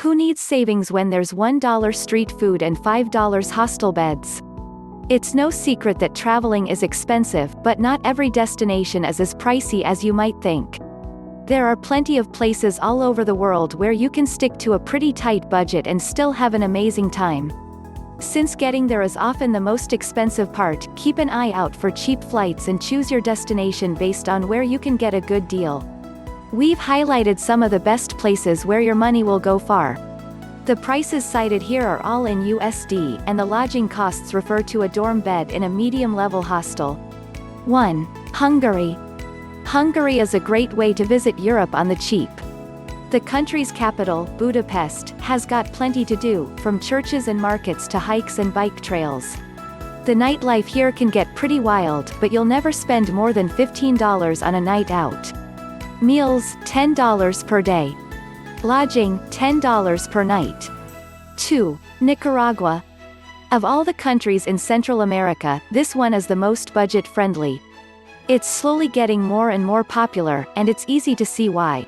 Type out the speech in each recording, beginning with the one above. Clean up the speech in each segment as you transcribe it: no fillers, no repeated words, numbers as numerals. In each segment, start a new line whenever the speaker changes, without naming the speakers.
Who needs savings when there's $1 street food and $5 hostel beds? It's no secret that traveling is expensive, but not every destination is as pricey as you might think. There are plenty of places all over the world where you can stick to a pretty tight budget and still have an amazing time. Since getting there is often the most expensive part, keep an eye out for cheap flights and choose your destination based on where you can get a good deal. We've highlighted some of the best places where your money will go far. The prices cited here are all in USD, and the lodging costs refer to a dorm bed in a medium-level hostel. 1. Hungary. Hungary is a great way to visit Europe on the cheap. The country's capital, Budapest, has got plenty to do, from churches and markets to hikes and bike trails. The nightlife here can get pretty wild, but you'll never spend more than $15 on a night out. Meals, $10 per day. Lodging, $10 per night. 2. Nicaragua. Of all the countries in Central America, this one is the most budget-friendly. It's slowly getting more and more popular, and it's easy to see why.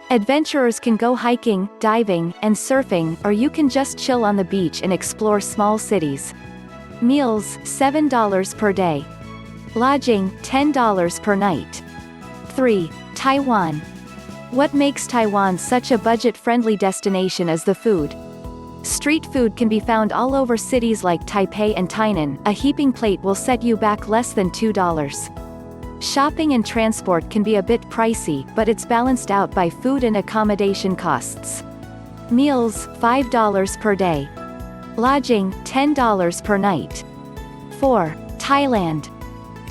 Adventurers can go hiking, diving, and surfing, or you can just chill on the beach and explore small cities. Meals, $7 per day. Lodging, $10 per night. 3. Taiwan. What makes Taiwan such a budget-friendly destination is the food. Street food can be found all over cities like Taipei and Tainan. A heaping plate will set you back less than $2. Shopping and transport can be a bit pricey, but it's balanced out by food and accommodation costs. Meals, $5 per day. Lodging, $10 per night. 4. Thailand.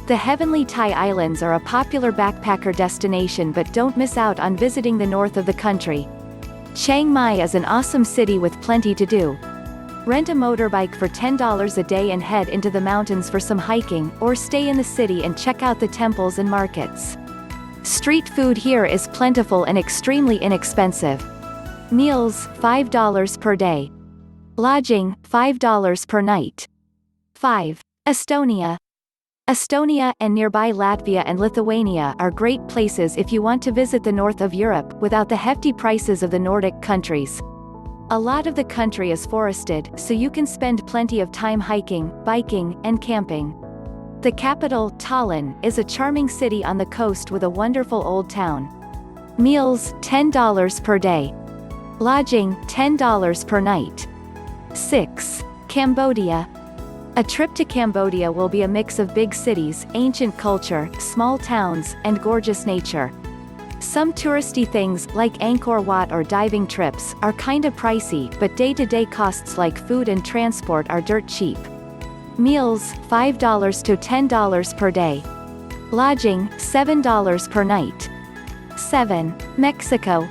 The heavenly Thai islands are a popular backpacker destination, but don't miss out on visiting the north of the country. Chiang Mai is an awesome city with plenty to do. Rent a motorbike for $10 a day and head into the mountains for some hiking, or stay in the city and check out the temples and markets. Street food here is plentiful and extremely inexpensive. Meals, $5 per day. Lodging, $5 per night. 5. Estonia. Estonia and nearby Latvia and Lithuania are great places if you want to visit the north of Europe, without the hefty prices of the Nordic countries. A lot of the country is forested, so you can spend plenty of time hiking, biking, and camping. The capital, Tallinn, is a charming city on the coast with a wonderful old town. Meals, $10 per day. Lodging, $10 per night. 6. Cambodia. A trip to Cambodia will be a mix of big cities, ancient culture, small towns, and gorgeous nature. Some touristy things, like Angkor Wat or diving trips, are kinda pricey, but day-to-day costs like food and transport are dirt cheap. Meals, $5 to $10 per day. Lodging, $7 per night. 7. Mexico.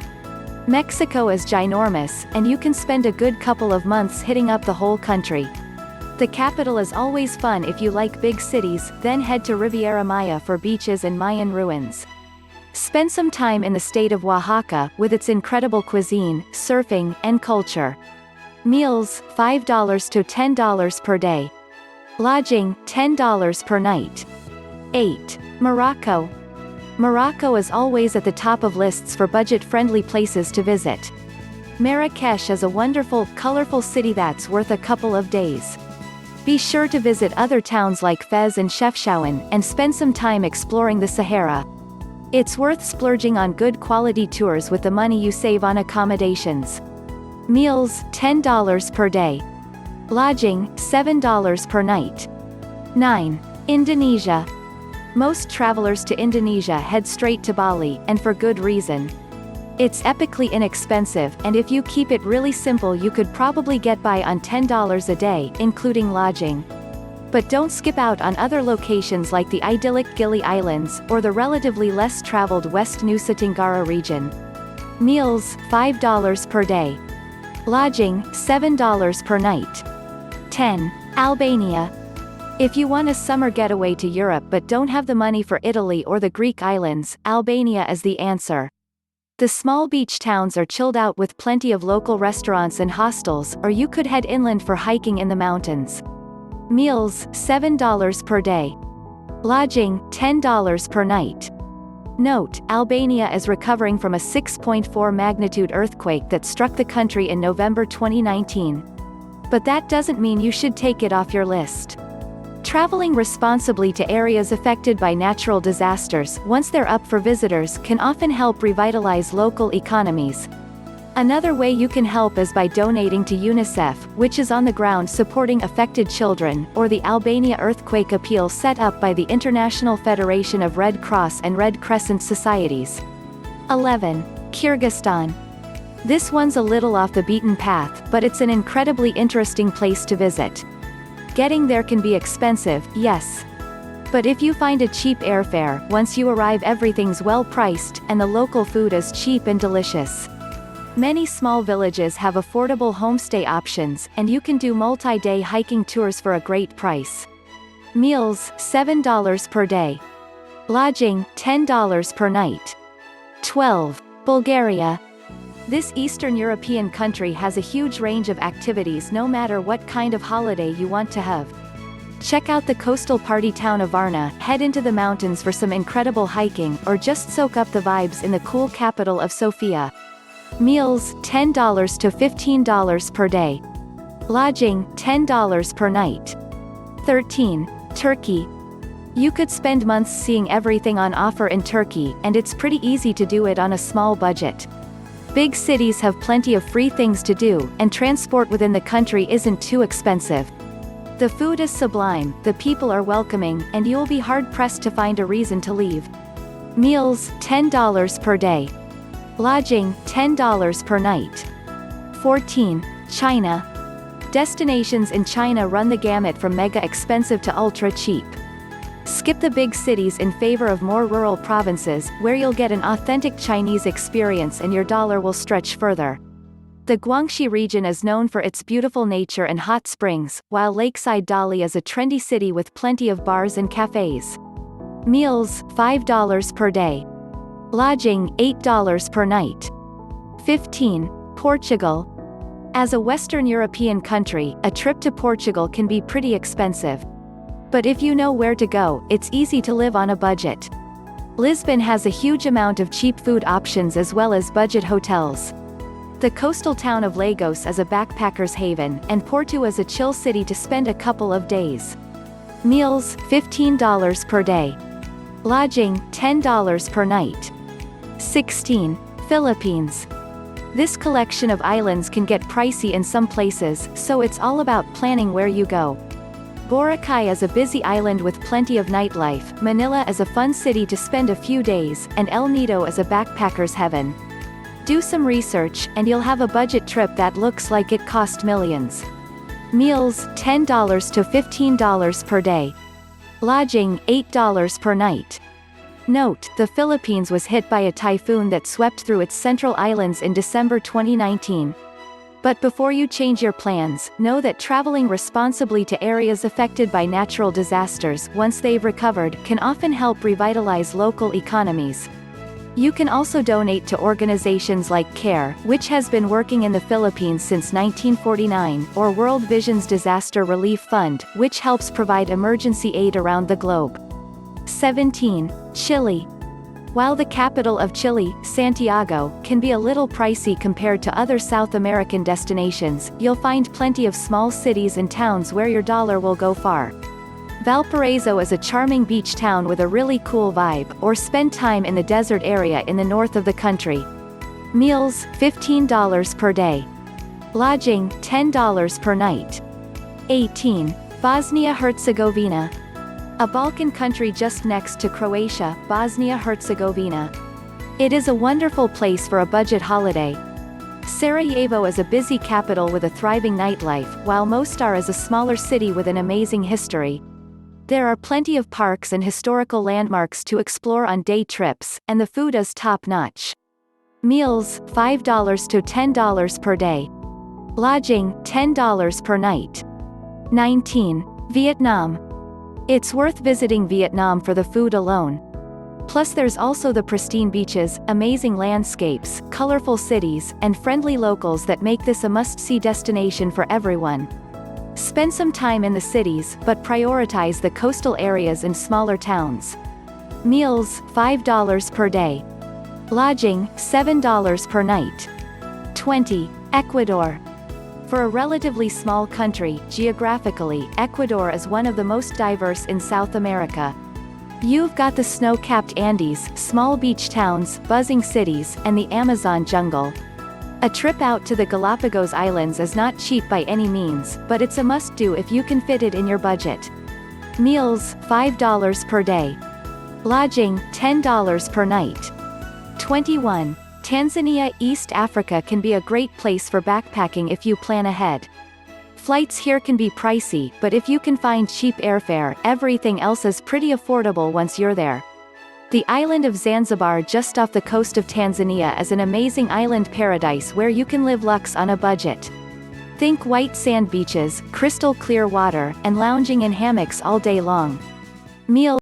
Mexico is ginormous, and you can spend a good couple of months hitting up the whole country. The capital is always fun if you like big cities, then head to Riviera Maya for beaches and Mayan ruins. Spend some time in the state of Oaxaca, with its incredible cuisine, surfing, and culture. Meals, $5 to $10 per day. Lodging, $10 per night. 8. Morocco. Morocco is always at the top of lists for budget-friendly places to visit. Marrakesh is a wonderful, colorful city that's worth a couple of days. Be sure to visit other towns like Fez and Chefchaouen, and spend some time exploring the Sahara. It's worth splurging on good quality tours with the money you save on accommodations. Meals, $10 per day. Lodging, $7 per night. 9. Indonesia. Most travelers to Indonesia head straight to Bali, and for good reason. It's epically inexpensive, and if you keep it really simple you could probably get by on $10 a day, including lodging. But don't skip out on other locations like the idyllic Gili Islands, or the relatively less traveled West Nusa Tenggara region. Meals, $5 per day. Lodging, $7 per night. 10. Albania. If you want a summer getaway to Europe but don't have the money for Italy or the Greek islands, Albania is the answer. The small beach towns are chilled out with plenty of local restaurants and hostels, or you could head inland for hiking in the mountains. Meals, $7 per day. Lodging, $10 per night. Note, Albania is recovering from a 6.4 magnitude earthquake that struck the country in November 2019. But that doesn't mean you should take it off your list. Traveling responsibly to areas affected by natural disasters, once they're up for visitors, can often help revitalize local economies. Another way you can help is by donating to UNICEF, which is on the ground supporting affected children, or the Albania Earthquake Appeal set up by the International Federation of Red Cross and Red Crescent Societies. 11. Kyrgyzstan. This one's a little off the beaten path, but it's an incredibly interesting place to visit. Getting there can be expensive, yes. But if you find a cheap airfare, once you arrive everything's well priced, and the local food is cheap and delicious. Many small villages have affordable homestay options, and you can do multi-day hiking tours for a great price. Meals, $7 per day. Lodging, $10 per night. 12. Bulgaria. This Eastern European country has a huge range of activities no matter what kind of holiday you want to have. Check out the coastal party town of Varna, head into the mountains for some incredible hiking, or just soak up the vibes in the cool capital of Sofia. Meals, $10 to $15 per day. Lodging, $10 per night. 13. Turkey. You could spend months seeing everything on offer in Turkey, and it's pretty easy to do it on a small budget. Big cities have plenty of free things to do, and transport within the country isn't too expensive. The food is sublime, the people are welcoming, and you'll be hard-pressed to find a reason to leave. Meals, $10 per day. Lodging, $10 per night. 14. China. Destinations in China run the gamut from mega expensive to ultra cheap. Skip the big cities in favor of more rural provinces, where you'll get an authentic Chinese experience and your dollar will stretch further. The Guangxi region is known for its beautiful nature and hot springs, while lakeside Dali is a trendy city with plenty of bars and cafes. Meals, $5 per day. Lodging, $8 per night. 15. Portugal. As a Western European country, a trip to Portugal can be pretty expensive. But if you know where to go, it's easy to live on a budget. Lisbon has a huge amount of cheap food options as well as budget hotels. The coastal town of Lagos is a backpacker's haven, and Porto is a chill city to spend a couple of days. Meals, $15 per day. Lodging, $10 per night. 16. Philippines. This collection of islands can get pricey in some places, so it's all about planning where you go. Boracay is a busy island with plenty of nightlife, Manila is a fun city to spend a few days, and El Nido is a backpacker's heaven. Do some research, and you'll have a budget trip that looks like it cost millions. Meals, $10 to $15 per day. Lodging, $8 per night. Note, the Philippines was hit by a typhoon that swept through its central islands in December 2019. But before you change your plans, know that traveling responsibly to areas affected by natural disasters, once they've recovered, can often help revitalize local economies. You can also donate to organizations like CARE, which has been working in the Philippines since 1949, or World Vision's Disaster Relief Fund, which helps provide emergency aid around the globe. 17. Chile. While the capital of Chile, Santiago, can be a little pricey compared to other South American destinations, you'll find plenty of small cities and towns where your dollar will go far. Valparaiso is a charming beach town with a really cool vibe, or spend time in the desert area in the north of the country. Meals, $15 per day. Lodging, $10 per night. 18. Bosnia-Herzegovina. A Balkan country just next to Croatia, Bosnia-Herzegovina. It is a wonderful place for a budget holiday. Sarajevo is a busy capital with a thriving nightlife, while Mostar is a smaller city with an amazing history. There are plenty of parks and historical landmarks to explore on day trips, and the food is top-notch. Meals, $5 to $10 per day. Lodging, $10 per night. 19. Vietnam. It's worth visiting Vietnam for the food alone. Plus there's also the pristine beaches, amazing landscapes, colorful cities, and friendly locals that make this a must-see destination for everyone. Spend some time in the cities, but prioritize the coastal areas and smaller towns. Meals, $5 per day. Lodging, $7 per night. 20. Ecuador. For a relatively small country, geographically, Ecuador is one of the most diverse in South America. You've got the snow-capped Andes, small beach towns, buzzing cities, and the Amazon jungle. A trip out to the Galapagos Islands is not cheap by any means, but it's a must-do if you can fit it in your budget. Meals, $5 per day. Lodging, $10 per night. 21. Tanzania. East Africa can be a great place for backpacking if you plan ahead. Flights here can be pricey, but if you can find cheap airfare, everything else is pretty affordable once you're there. The island of Zanzibar just off the coast of Tanzania is an amazing island paradise where you can live luxe on a budget. Think white sand beaches, crystal clear water, and lounging in hammocks all day long. Meals